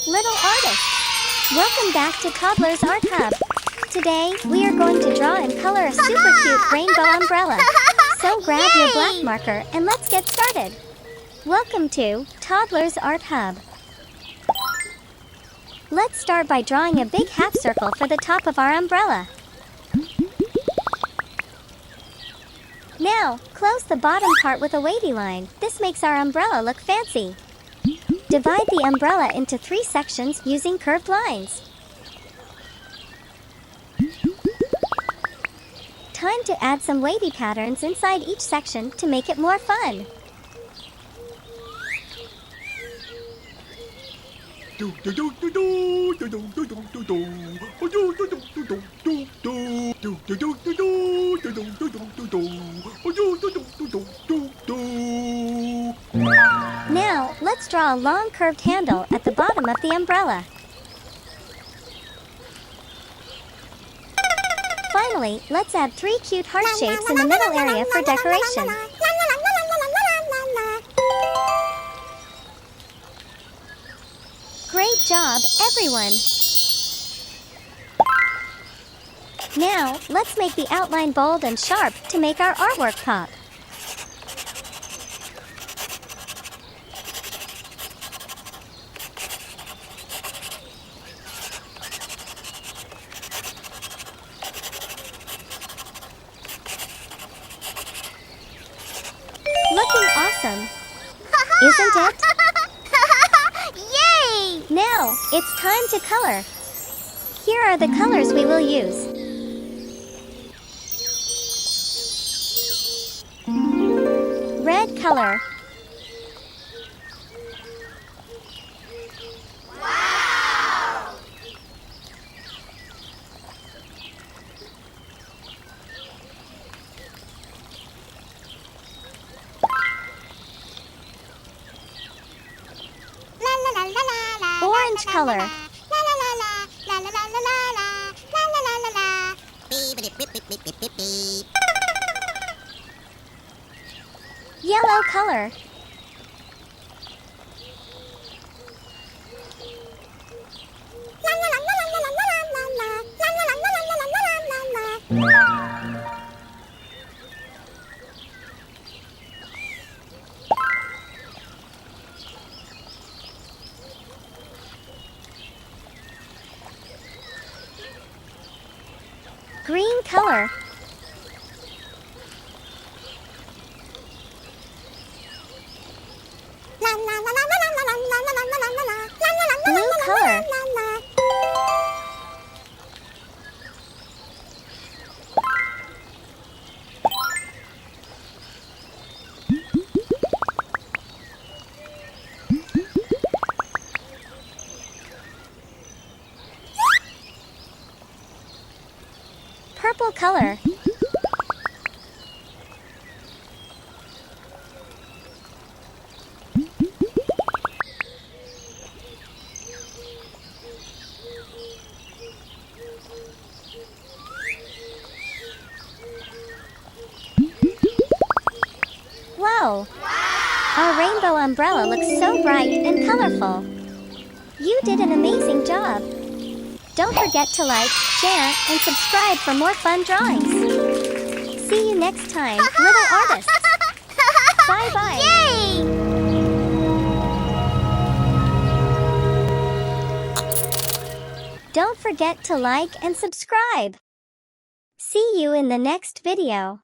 little artists! Welcome back to Toddlers Art Hub. Today, we are going to draw and color a super cute rainbow umbrella. So grab your black marker and let's get started. Welcome to Toddlers Art Hub. Let's start by drawing a big half circle for the top of our umbrella. Now, close the bottom part with a wavy line. This makes our umbrella look fancy. Divide the umbrella into 3 sections using curved lines. Time to add some wavy patterns inside each section to make it more fun. Now, let's draw a long curved handle at the bottom of the umbrella. Finally, let's add 3 cute heart shapes in the middle area for decoration. Great job, everyone! Now, let's make the outline bold and sharp to make our artwork pop. Looking awesome, isn't it? Yay! Now, it's time to color. Here are the colors we will use. Red color. Wow! La la la la la la. Orange color. La la la la la la la la la la la la la la. Beep beep beep beep beep beep beep. Yellow color. Green color. Blue color. Purple color. Whoa! Our rainbow umbrella looks so bright and colorful. You did an amazing job. Don't forget to like, share, and subscribe for more fun drawings. See you next time, little artists. Bye-bye. Yay! Don't forget to like and subscribe. See you in the next video.